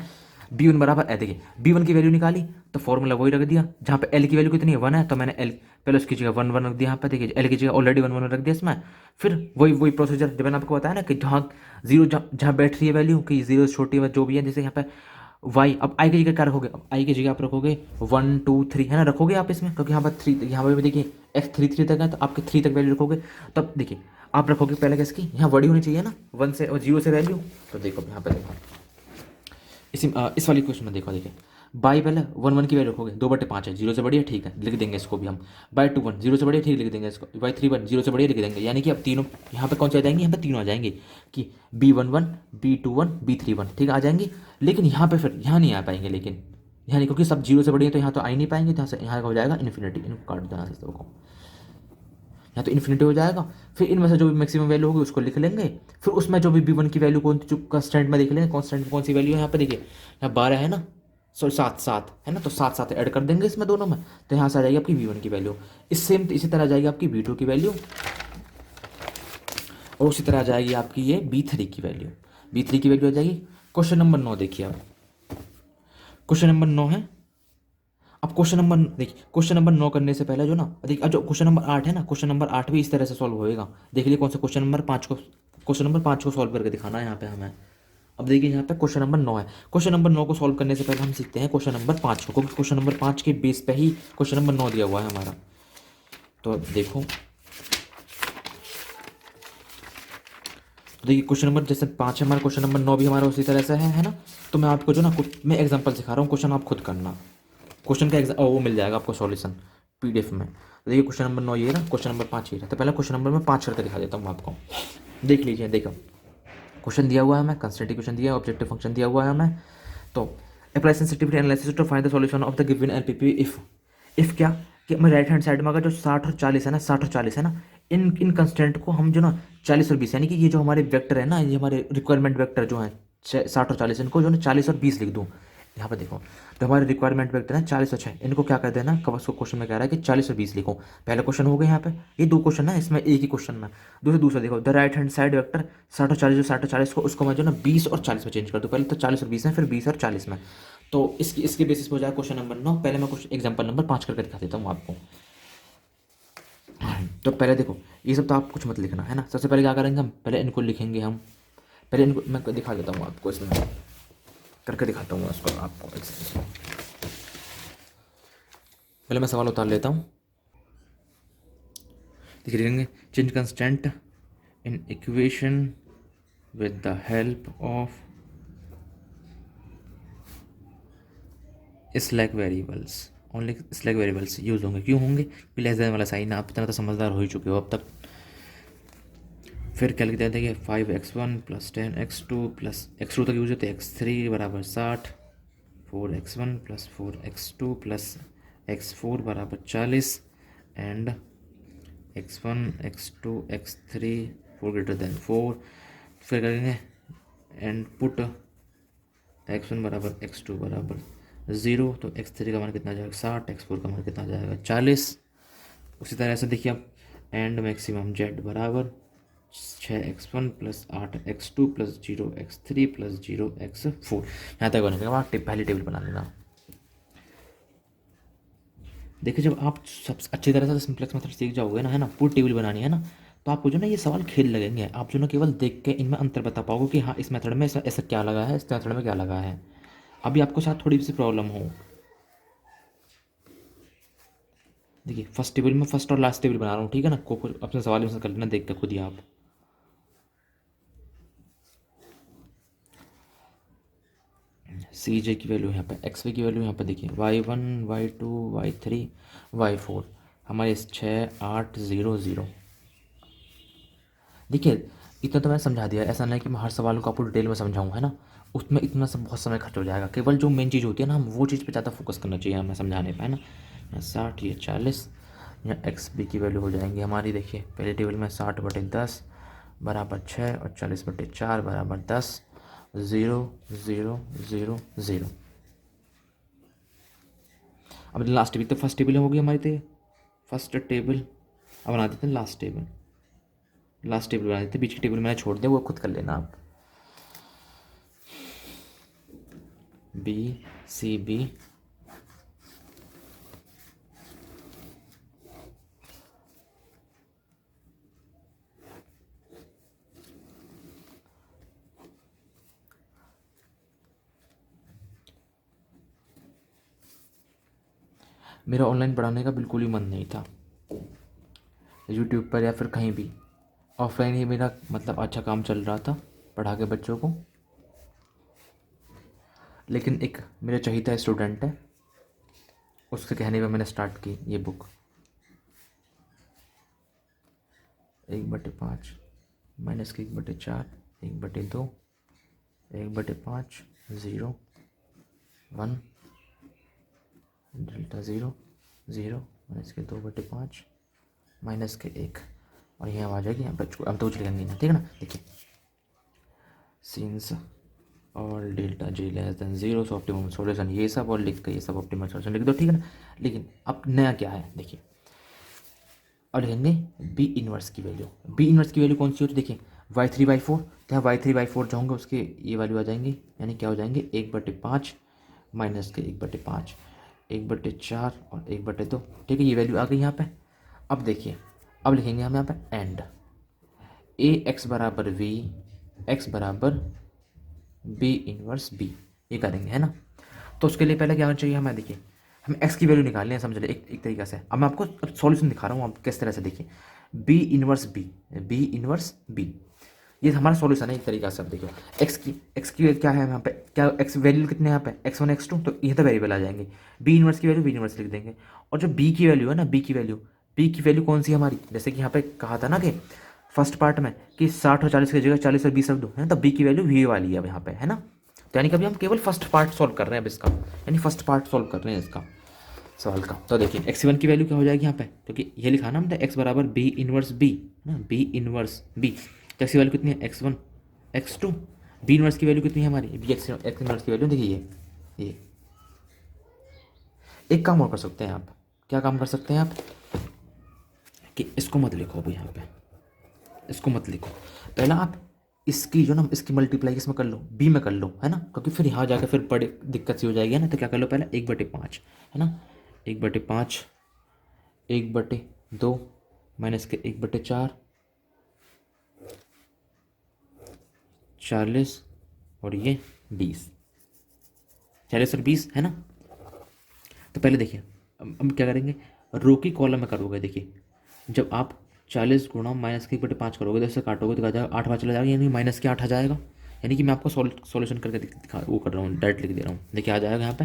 B1 बराबर देखिए B1 की वैल्यू निकाली तो फॉर्मूला वही रख दिया, जहाँ पे L की वैल्यू कितनी है 1 है, तो मैंने L पहले उसकी जगह 1 1 रख दिया, यहाँ पे देखिए L की जगह ऑलरेडी 1 1 रख दिया इसमें। फिर वही प्रोसीजर जब मैंने आपको बताया ना कि जहाँ जीरो जहाँ बैठ रही है वैल्यू कि जीरो छोटी है जो भी है, जैसे यहाँ पे Y, अब I की जगह क्या रखोगे, अब I की जगह आप रखोगे 1 2 3 है ना, रखोगे आप इसमें, क्योंकि यहाँ पर 3, यहाँ पर भी देखिए X 3 तक है, तो आपके 3 तक वैल्यू रखोगे। तब देखिए आप रखोगे पहले किसकी, यहाँ बड़ी होनी चाहिए ना 1 से और 0 से वैल्यू, तो देखो यहाँ पे देखो इस वाली क्वेश्चन में देखो, देखिए बाई पहले 1 1 की वैल्यू रखोगे 2/5 है, 0 से बढ़िया ठीक है लिख देंगे इसको भी हम। बाई 2 1 0 से बढ़िया ठीक लिख देंगे इसको, Y3 1 0 से बढ़िया लिख देंगे, यानी कि अब तीनों यहाँ पे कौन से आ जाएंगे, यहाँ पे तीनों आ जाएंगे कि B11 B21 B31 ठीक आ जाएंगी। लेकिन यहाँ पे फिर यहाँ नहीं आ पाएंगे, लेकिन यहाँ नहीं, क्योंकि सब जीरो से बड़ी है तो यहाँ तो आ ही नहीं पाएंगे, तो यहाँ से यहाँ का हो जाएगा इन्फिनिटी। इनको काट देना से सबको, यहाँ तो इन्फिनिटी हो जाएगा। फिर इनमें से जो भी मैक्सिमम वैल्यू होगी उसको लिख लेंगे, फिर उसमें जो भी b1 की वैल्यू कौन जो कंस्टेंट में देख लेंगे, कॉन्स्टेंट में कौन सी वैल्यू है। यहाँ पे देखिए यहाँ 12 है ना, सॉरी 7 7 है ना, तो 7 7 ऐड कर देंगे इसमें दोनों में, तो यहाँ से आ जाएगी आपकी v1 की वैल्यू। इस सेम इसी तरह आ जाएगी आपकी v2 की वैल्यू, और उसी तरह आ जाएगी आपकी ये b3 की वैल्यू। b3 की वैल्यू आ जाएगी। क्वेश्चन नंबर 9 देखिए आप, क्वेश्चन नंबर 9 है। अब क्वेश्चन नंबर देखिए, क्वेश्चन नंबर 9 करने से पहले जो ना देखिए, अब जो क्वेश्चन नंबर 8 है ना, क्वेश्चन नंबर 8 भी इस तरह से सॉल्व होएगा। देख लीजिए कौन सा क्वेश्चन नंबर 5 को सॉल्व करके दिखाना है यहाँ पे हमें। अब देखिए यहाँ पे क्वेश्चन नंबर 9 है, क्वेश्चन नंबर 9 को सॉल्व करने से पहले हम सीखते हैं क्वेश्चन नंबर 5 को, क्योंकि क्वेश्चन नंबर 5 के बेस पे ही क्वेश्चन नंबर 9 दिया हुआ है हमारा। तो अब देखो, तो देखिए क्वेश्चन नंबर जैसे 5 है हमारा, क्वेश्चन नंबर 9 भी हमारा उसी तरह से है ना। तो मैं आपको जो ना मैं एग्जांपल सिखा रहा हूँ, क्वेश्चन आप खुद करना। क्वेश्चन का वो मिल जाएगा आपको सॉल्यूशन पीडीएफ में। तो देखिए क्वेश्चन नंबर 9 ये ना, क्वेश्चन नंबर 5 ये रहा। तो पहले क्वेश्चन नंबर में 5 करके दिखा देता हूँ आपको, देख लीजिए। देखो क्वेश्चन दिया हुआ है हमें, कंस्टेंट इक्वेशन दिया है, ऑब्जेक्टिव फंक्शन दिया हुआ है हमें। तो apply sensitivity analysis to find the solution of the given LPP if क्या, कि हमें राइट हैंड साइड में अगर जो 60 और 40 है ना, 60 और 40 है ना, इन इन कंस्टेंट को हम जो ना 40 और 20, यानी कि ये जो हमारे वेक्टर है ना, ये हमारे रिक्वायरमेंट वेक्टर जो है 60 और 40, इनको जो ना 40 और 20 लिख दूँ। यहाँ पर देखो, तो हमारे रिक्वायरमेंट वेक्टर है 40 और 6, इनको क्या कर देना, कब उसको क्वेश्चन में कह रहा है कि 40 और 20 लिखो। पहला क्वेश्चन हो गया यहाँ पे, ये 2 क्वेश्चन है इसमें एक ही क्वेश्चन में। दूसरा देखो, the right hand side vector 60 और 40, जो 60 और 40 को उसको मैं जो ना 20 और 40 में चेंज कर दूँ। पहले तो 40 और 20 में, फिर 20 और 40 में। तो इसके बेसिस पर हो जाए क्वेश्चन नंबर 9। पहले मैं क्वेश्चन एग्जाम्पल नंबर 5 करके दिखा देता हूँ आपको। तो पहले देखो, ये सब तो आप कुछ मत लिखना है ना। सबसे पहले क्या करेंगे हम, पहले इनको लिखेंगे हम। पहले इनको मैं दिखा देता हूँ आपको, इसमें करके दिखाता हूँ इसको आपको। पहले मैं सवाल उतार लेता हूँ, लिख लेंगे change constant in equation with the help of slack variables. Only slack variables use होंगे, क्यों होंगे, लेस देन वाला साइन। आप इतना तो समझदार हो ही चुके हो अब तक। फिर क्या लिखते हैं, देखिए 5x1 plus 10x2 plus x2 तक यूज होते हैं, x3 बराबर 60, 4x1 plus 4x2 plus x4 बराबर 40 and x1 x2 x3 4 greater than 4। फिर करेंगे एंड पुट x1 बराबर x2 बराबर 0, तो x3 का मान कितना आ जाएगा 60, x4 का मान कितना आ जाएगा 40। उसी तरह से देखिए आप एंड मैक्सिमम z बराबर 6x1 plus 8x2 plus 0x3 plus 0x4। यहाँ तक होने के बाद पहली टेबल बना लेना। देखिए जब आप सब अच्छी तरह से सिंप्लेक्स मेथड सीख जाओगे ना, है ना, पूरी टेबल बनानी है ना, तो आपको जो ना ये सवाल खेल लगेंगे। आप जो ना केवल देख के इनमें अंतर बता पाओगे कि हाँ इस मेथड में ऐसा ऐसा क्या लगा है, इस मेथड में क्या लगा है। अभी आपको साथ थोड़ी सी प्रॉब्लम हो। देखिए फर्स्ट टेबल में फर्स्ट और लास्ट टेबल बना रहा हूँ, ठीक है ना, को अपने सवाल में कर लेना, देख के खुद ही आप। सी जे की वैल्यू यहाँ पे, एक्स वाई की वैल्यू यहाँ पे देखिए y1 y2 y3 y4 हमारे 6 8 0 0। देखिए इतना तो मैंने समझा दिया, ऐसा नहीं कि मैं हर सवाल को आपको डिटेल में समझाऊँ, है ना, उसमें इतना सब बहुत समय खर्च हो जाएगा। केवल जो मेन चीज़ होती है ना, हम वो चीज़ पे ज़्यादा फोकस करना चाहिए हमें समझाने पे, है ना। यहाँ 60, ये 40, यहाँ एक्स बी की वैल्यू हो जाएंगी हमारी, देखिए पहले टेबल में 60/10 बराबर 6 और 40/4 बराबर 10, 0 0 0 0। अब लास्ट टेबल तो फर्स्ट टेबल होगी हमारी, तो फर्स्ट टेबल अब बना देते हैं लास्ट टेबल। लास्ट टेबल बना देते हैं, बीच की टेबल मैंने छोड़ दिया, वो खुद कर लेना आप। बी सी बी मेरा ऑनलाइन पढ़ाने का बिल्कुल ही मन नहीं था, यूट्यूब पर या फिर कहीं भी। ऑफलाइन ही मेरा मतलब अच्छा काम चल रहा था पढ़ा के बच्चों को। लेकिन एक मेरा चहीता स्टूडेंट है, उसके कहने पर मैंने स्टार्ट की ये बुक। 1/5 माइनस के 1/4 1/2 1/5 0 1 डेल्टा 0 0 माइनस के 2/5 माइनस के 1 और यहाँ आ जाएगी, यहाँ पर अब तो कुछ लिखेंगे ना, ठीक है ना। देखिए सिंस और डेल्टा जी लेस देन 0 सो ऑप्टिमम सॉल्यूशन, ये सब और लिख के ये सब ऑप्टिमम सॉल्यूशन लिख दो, ठीक है ना। लेकिन अब नया क्या है देखिए, अब लिखेंगे बी इनवर्स की वैल्यू। बी इनवर्स की वैल्यू कौन सी होती है, देखिए y3/4, तो यहाँ y3/4 जो होंगे उसके ये वैल्यू आ जाएंगे, यानी क्या हो जाएंगे 1/5 माइनस के 1/5 1/4 और 1/2, ठीक है, ये वैल्यू आ गई यहाँ पे। अब देखिए अब लिखेंगे हम यहाँ पे एंड ए एक्स बराबर वी एक्स बराबर बी इनवर्स बी, ये करेंगे है ना। तो उसके लिए पहले क्या होना चाहिए हमें, देखिए हम x की वैल्यू निकालनी है, समझ ले एक तरीका से। अब मैं आपको सॉल्यूशन दिखा रहा हूँ, आप किस तरह से देखिए बी इनवर्स बी, ये हमारा सॉल्यूशन है एक तरीका से। अब देखिए एक्स की क्या है यहाँ पे, क्या एक्स वैल्यू कितने यहाँ पे x1 x2, तो ये तो वेरिएबल आ जाएंगे। बी इनवर्स की वैल्यू बी इनवर्स लिख देंगे, और जो बी की वैल्यू है ना, बी की वैल्यू कौन सी है हमारी, जैसे कि यहाँ पे कहा था ना कि फर्स्ट पार्ट में कि 60 और 40 की जगह 40 और 20 रख दो, है ना, तो बी की वैल्यू वी वाली है अब यहाँ पे, है ना। तो यानी कि अभी हम केवल फर्स्ट पार्ट सॉल्व कर रहे हैं अब इसका, यानी फर्स्ट पार्ट सॉल्व कर रहे हैं इसका सवाल का। तो देखिए x1 की वैल्यू क्या हो जाएगी यहाँ पे, क्योंकि ये लिखा ना हमने x बराबर बी इनवर्स बी, है ना, बी इनवर्स बी। तो x की वैल्यू कितनी है x1 x2, बी इनवर्स की वैल्यू कितनी है हमारी बी एक्स इनवर्स की वैल्यू, देखिए ये एक काम और कर सकते हैं आप, क्या काम कर सकते हैं आप कि इसको मत लिखो अभी यहाँ पे, इसको मत लिखो, पहला आप इसकी जो ना इसकी मल्टीप्लाई इसमें कर लो, बी में कर लो, है ना, क्योंकि फिर यहाँ जाकर फिर बड़ी दिक्कत सी हो जाएगी ना। तो क्या कर लो पहले 1/5, है ना, 1/5 1/2 माइनस के 1/4 40 और ये 20, 40 और 20 है ना। तो पहले देखिए अब क्या करेंगे, रो की कॉलम में करोगे, देखिए जब आप 40 गुणा माइनस के 1/5 करोगे तो इससे काटोगे तो आ जाएगा 8 चला जाएगा, यानी माइनस के 8 आ जाएगा। यानी कि मैं आपको सॉल्यूशन करके दिखा वो कर रहा हूँ, डायरेक्ट लिख दे रहा हूँ। देखिए आ जाएगा यहाँ पे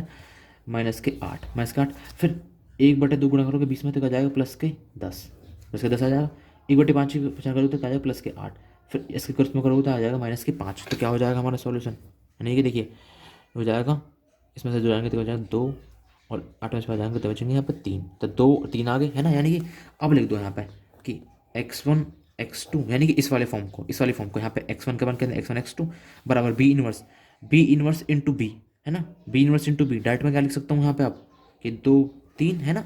-8 फिर 1/2 गुणा करोगे 20 में तो आ जाएगा +10 आ जाएगा। 1/5 की पचास करोगे तो आ जाएगा +8, फिर इसके कुछ में करोगे तो आ जाएगा -5। तो क्या हो जाएगा हमारा सॉल्यूशन, यानी कि देखिए हो जाएगा, इसमें से जो जाएंगे तो हो जाएगा 2 और 8 में से जाएंगे तो बचेंगे यहाँ पे 3, तो 2 और 3 आ गए, है ना। यानी कि अब लिख दो यहाँ पे कि x1 x2, यानी कि इस वाले फॉर्म को यहाँ पे x1 के मान के अंदर x1 x2 बराबर बी इनवर्स इंटू बी, है ना, B inverse into B. Direct में क्या लिख सकता हूँ यहाँ पे आप कि 2 3, है ना,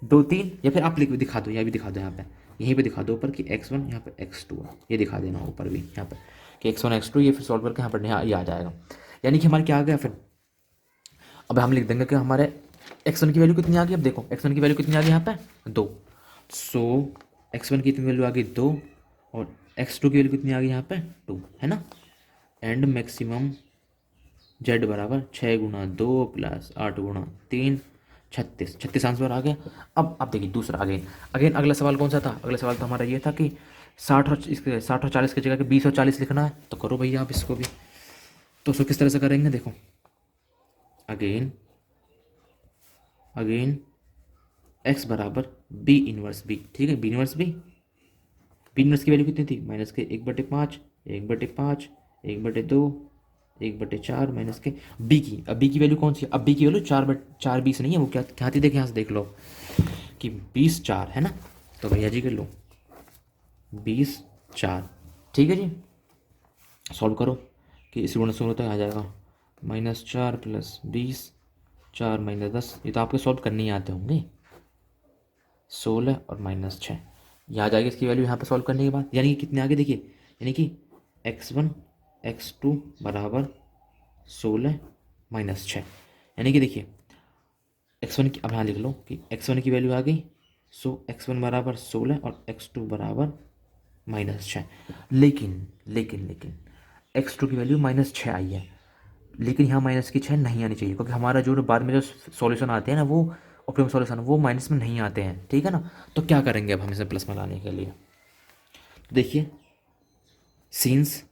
2 3, या फिर आप लिख दिखा दो, या भी दिखा दो यहाँ पे, यहीं पे दिखा दो ऊपर कि x1 यहाँ पे x2 है, ये दिखा देना ऊपर भी यहाँ पे कि x1 x2, ये फिर सॉल्व करके यहाँ पर ये आ जाएगा। यानी कि हमारे क्या आ गया फिर, अब हम लिख देंगे कि हमारे x1 की वैल्यू कितनी आ गई। अब देखो x1 की वैल्यू कितनी आ गई यहाँ पे 2, सो x1 की कितनी वैल्यू आ गई 2 और x2 की वैल्यू कितनी आ गई यहाँ पे 2, है ना। एंड मैक्सिमम z बराबर 6 गुणा 2 प्लस 8 गुणा 3 36 आंसर आ गया। अब देखिए दूसरा अगेन अगला सवाल कौन सा था, अगला सवाल तो हमारा ये था कि 60 और 40 की जगह के 20 और 40 लिखना है। तो करो भैया आप इसको भी, तो उसको किस तरह से करेंगे, देखो अगेन x बराबर बी इनवर्स बी, ठीक है, बी इनवर्स की वैल्यू कितनी थी माइनस के 1/5 1/5 1/2 1/4 माइनस के बी की, अब बी की वैल्यू कौन सी है, अब बी की वैल्यू 4 20 नहीं है, वो क्या थी, देखिए यहाँ से देख लो कि 20 4 है ना। तो भैया जी कर लो 20 4, ठीक है जी, सॉल्व करो कि इसी गुणा से होता है आ जाएगा -4 + 20 4 - 10, ये तो आपके सॉल्व करने ही आते होंगे, 16 और -6 ये आ जाएगी इसकी वैल्यू यहाँ पे सॉल्व करने के बाद। यानी कि कितने आगे देखिए, यानी कि x1 x2 बराबर 16 -6, यानी कि देखिए x1 की, अब यहाँ लिख लो कि x1 की वैल्यू आ गई, सो x1 बराबर 16 और x2 बराबर -6। लेकिन x2 की वैल्यू -6 आई है, लेकिन यहाँ -6 नहीं आनी चाहिए, क्योंकि हमारा जो बाद में जो सॉल्यूशन आते हैं ना, वो ऑप्टिमम सॉल्यूशन वो माइनस में नहीं आते हैं, ठीक है ना। तो क्या करेंगे अब हम इसे प्लस में लाने के लिए, देखिए सिंस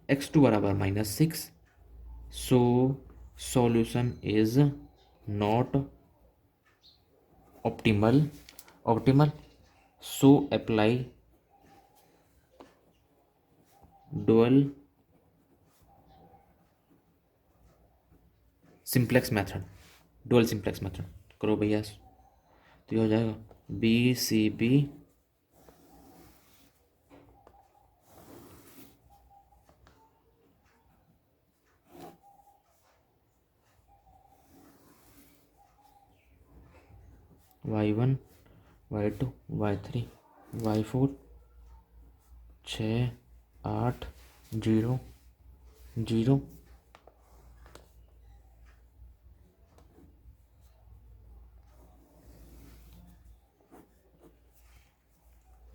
x2 बराबर -6, so solution is not optimal so apply dual simplex method करो भैया, तो ये हो जाएगा BCB Y1 Y2 Y3 Y4 6 8 0 0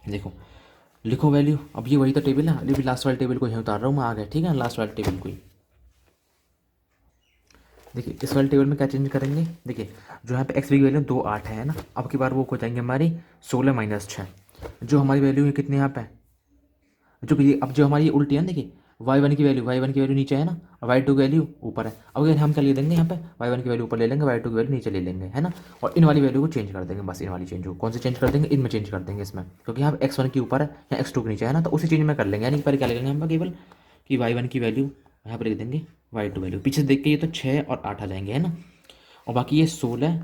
देखो लिखो वैल्यू। अब ये वही तो टेबल है, अभी लास्ट वाले टेबल को यहीं उतार रहा हूँ मैं आगे, ठीक है, लास्ट वाले टेबल को ही। देखिए इस वाले टेबल में क्या चेंज करेंगे, देखिए जो यहाँ पे एक्स की वैल्यू 2 8 है ना, अब की बार वो हो जाएंगे हमारी 16 माइनस 6। जो हमारी वैल्यू है कितने यहाँ पे, जो कि अब जो हमारी उल्टी है ना, देखिए y1 की वैल्यू नीचे है ना, और y2 की वैल्यू ऊपर है। अब अगर हम क्या ले देंगे यहाँ पे, y1 की वैल्यू ऊपर ले लेंगे, y2 की वैल्यू नीचे ले लेंगे, है ना, और इन वाली वैल्यू को चेंज कर देंगे, बस इन वाली चेंज हो, कौन से चेंज कर देंगे, इनमें चेंज कर देंगे इसमें, क्योंकि यहाँ x1 की ऊपर है या x2 के नीचे है ना, तो उसी चीज़ में कर लेंगे। यानी पर क्या लेंगे हम केवल कि y1 की वैल्यू यहाँ पर लिख देंगे, y2 वैल्यू पीछे देख के ये तो 6 और 8 आ जाएंगे, है ना, और बाकी ये 16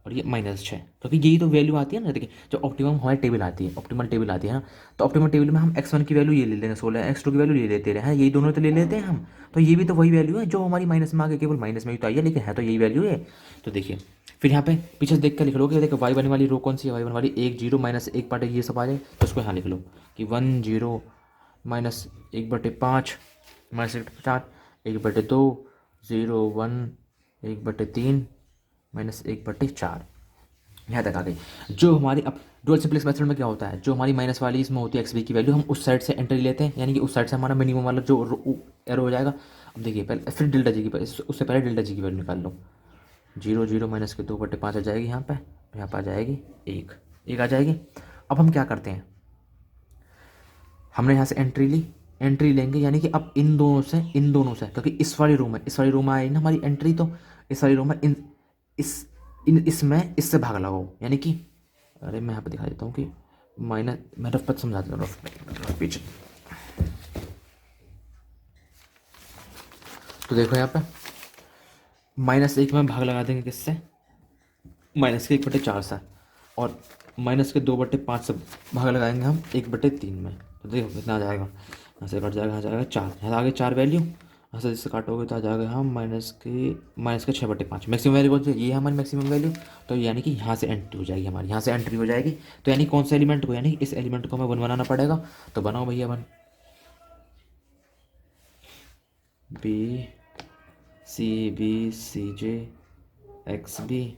और ये -6, क्योंकि यही तो वैल्यू आती है ना। देखिए जो ऑप्टिमम हमारी टेबल आती है, ऑप्टिमल टेबल आती है ना, तो ऑप्टिमल टेबल में हम x1 की वैल्यू ये ले लेंगे 16, x2 की वैल्यू ये लेते रहे हैं, यही दोनों तो ले लेते हैं हम, तो ये भी तो वही वैल्यू है जो हमारी माइनस में आगे, केवल माइनस में ही तो आई है, लेकिन है तो यही वैल्यू है। तो देखिए फिर यहाँ पे पीछे से देख कर लिख लो कि देखो y1 वाली रो कौन सी है, y1 वाली 1 0 -1 पार्ट ये सब आ जाए, तो उसको यहाँ लिख लो कि 1 0 -1/5 -1/4 1/2 0 1 1/3 -1/4, यहाँ तक आ गई। जो हमारी अब डुअल सिंपलेक्स मेथड में क्या होता है, जो हमारी माइनस वाली इसमें होती है एक्स बी की वैल्यू, हम उस साइड से एंट्री लेते हैं, यानी कि उस साइड से हमारा मिनिमम वाला जो एरो हो जाएगा। अब देखिए पहले फिर डेल्टा जी की, उससे पहले डेल्टा जी की वैल्यू निकाल लो। 0 0 -2/5 आ जाएगी यहाँ पे, यहाँ पर आ जाएगी 1 आ जाएगी। अब हम क्या करते हैं, हमने यहाँ से एंट्री लेंगे, यानी कि अब इन दोनों से, क्योंकि इस वाली रो में आई ना हमारी एंट्री, तो इस वाली रो में इसमें इससे भाग लगाओ, यानी कि अरे मैं यहाँ पे दिखा देता हूँ कि माइनस, मैं रफ पद समझा देता हूँ, रफ पीछे। तो देखो यहाँ पे -1 में भाग लगा देंगे किससे, -1/4 से, और -2/5 से भाग लगाएंगे हम 1/3 में। तो देखो कितना आ जाएगा, यहाँ से कट जाएगा, यहाँ जाएगा 4, यहाँ आगे 4 वैल्यू, यहाँ से जिससे काटोगे तो आ जाएगा हम -6/5। मैक्सिमम वैल्यू कौन सी है, ये है हमारी मैक्सिमम वैल्यू, तो यानी कि यहाँ से एंट्री हो जाएगी हमारी, यहाँ से एंट्री हो जाएगी। तो यानी कौन से एलिमेंट को, यानी इस एलिमेंट को हमें 1 बनाना पड़ेगा, तो बनाओ भैया 1 BCJ XB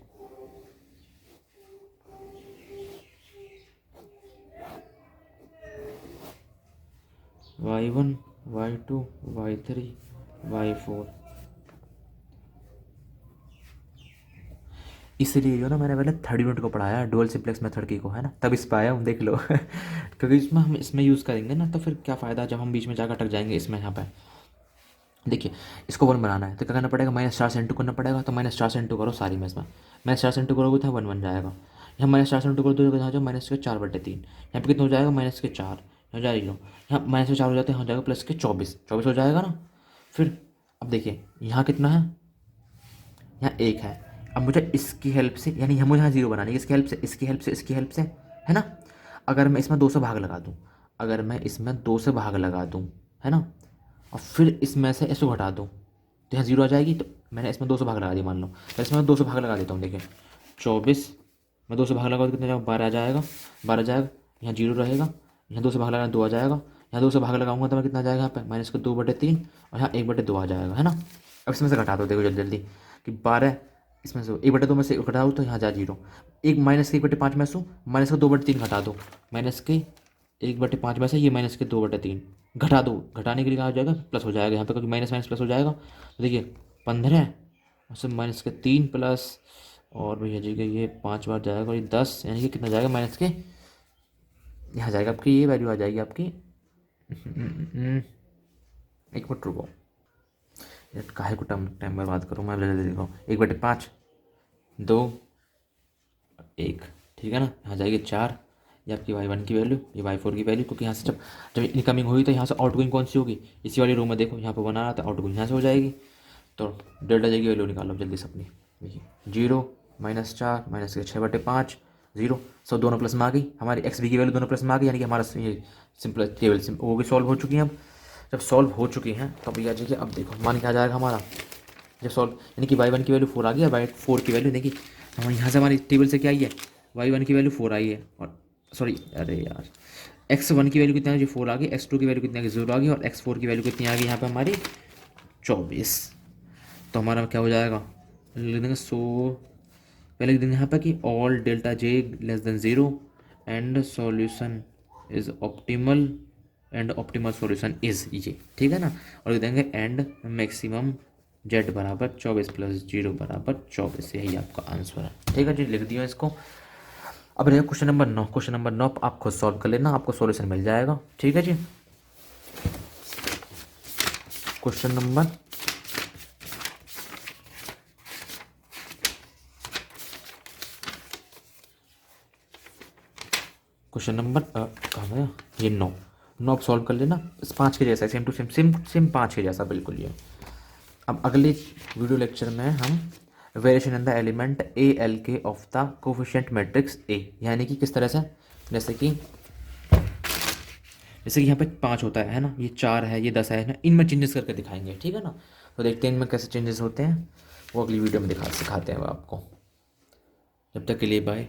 Y1 Y2 Y3 Y4। इसलिए जो ना मैंने पहले 3rd यूनिट को पढ़ाया डुअल सिंप्लेक्स मेथड की को, है ना, तब इस पर आया हूँ, देख लो क्योंकि इसमें हम इसमें यूज़ करेंगे ना, तो फिर क्या फ़ायदा जब हम बीच में जाकर अटक जाएंगे इसमें। यहाँ पे देखिए इसको 1 बनाना है तो क्या करना पड़ेगा, -4 से इंटू करना पड़ेगा, तो -4 से इंटू करो सारी में, इसमें -4 से इंटू करोगे तो 1 बन जाएगा। यहाँ -4 से इंटू करो तो यहाँ जाओ -4/3, यहाँ पे कितना हो जाएगा -4, यहाँ जा रही लो, यहाँ -4 हो जाते हैं, हो जाएगा +24 हो जाएगा ना। फिर अब देखिए यहाँ कितना है, यहाँ 1 है। अब मुझे इसकी हेल्प से, यानी हम मुझे यहाँ 0 बनानी है, इसकी हेल्प से, इसकी हेल्प से, है ना। अगर मैं इसमें 2 से भाग लगा दूँ, है ना, और फिर इसमें से इसको घटा दूँ, तो यहाँ 0 आ जाएगी। तो मैंने इसमें 2 से भाग लगा दिया मान लो, तो इसमें 2 से भाग लगा देता हूँ। देखिए 24 में 2 से भाग लगा तो कितना जाएगा, 12 आ जाएगा, यहाँ 0 रहेगा, यहाँ 2 से भाग लगाना 2 आ जाएगा, यहाँ 2 से भाग लगाऊंगा तो मैं कितना आ जाएगा यहाँ पे -2/3, और यहाँ 1/2 आ जाएगा, है ना। अब इसमें से घटा दो, देखो जल्दी जल्दी कि 12 इसमें से 1/2 में से घटाओ तो यहाँ जा 0, एक -1/5 में से -2/3 घटा दो, -1/5 में से ये -2/3 घटा दो, घटाने के लिए क्या हो जाएगा, प्लस हो जाएगा यहाँ पे, क्योंकि माइनस प्लस हो जाएगा। तो देखिए 15 और से -3 प्लस, और भैया जी का ये 5 बार जाएगा, और ये 10, यानी कि कितना जाएगा माइनस के, यहाँ जाएगा आपकी ये वैल्यू आ जाएगी आपकी, एक मिनट रुको यार, काहे को टाइम बर्बाद करूँ मैं, जल्दी देखो, 1/5 2 1, ठीक है ना, यहाँ जाएगी 4, ये आपकी y1 की वैल्यू, ये y4 की वैल्यू, क्योंकि यहाँ से जब इनकमिंग हुई तो यहाँ से आउटगोइंग कौन सी होगी, इसी वाली रो में देखो यहाँ पे बना रहा था, आउटगोइंग यहाँ से हो जाएगी। तो डेल्टा जी की वैल्यू निकालो जल्दी से अपनी, देखिए 0 -4 -6/5 0। सो दोनों प्लस में आ गई हमारी, एक्स बी की वैल्यू दोनों प्लस में आ गई, यानी कि हमारा ये सिंपल टेबल वो भी सॉल्व हो चुकी है। अब जब सॉल्व हो चुकी हैं तो भैया जी कि अब देखो मान क्या जाएगा हमारा, जब सॉल्व यानी कि y1 की वैल्यू 4 आ गई है, y4 की वैल्यू देखिए हम यहाँ से हमारी टेबल से क्या आई है, y1 की वैल्यू 4 आई है, और सॉरी अरे यार x1 की वैल्यू कितनी आ गई, 4 आ गई, x2 की वैल्यू कितनी आ गई, 0 आ गई, और x4 की वैल्यू कितनी आ गई यहाँ पे हमारी 24। तो हमारा क्या हो जाएगा, लिख देंगे पहले लिख देंगे यहाँ पे कि all delta j less than 0 and solution is optimal and optimal solution is ये, ठीक है ना। और लिख देंगे एंड मैक्सिमम z बराबर 24 + 0 बराबर 24, यही आपका आंसर है, ठीक है जी, लिख दिया इसको। अब रहेगा क्वेश्चन नंबर 9। क्वेश्चन नंबर 9 आप खुद सॉल्व कर लेना, आपको सॉल्यूशन मिल जाएगा, ठीक है जी। क्वेश्चन नंबर कहाँ गया ये 9 आप सॉल्व कर लेना, इस 5 के जैसा, same to same same same 5 के जैसा बिल्कुल ये। अब अगले वीडियो लेक्चर में हम variation in the element a l k of the coefficient matrix a, यानी कि किस तरह से, जैसे कि यहाँ पे 5 होता है ना, ये 4 है, ये 10 है ना, इनमें चेंजेस करके दिखाएंगे, ठीक है ना। तो देखते हैं इनमें कैसे चेंजेस होते हैं, वो अगली वीडियो में सिखाते हैं वो आपको। जब तक के लिए बाय।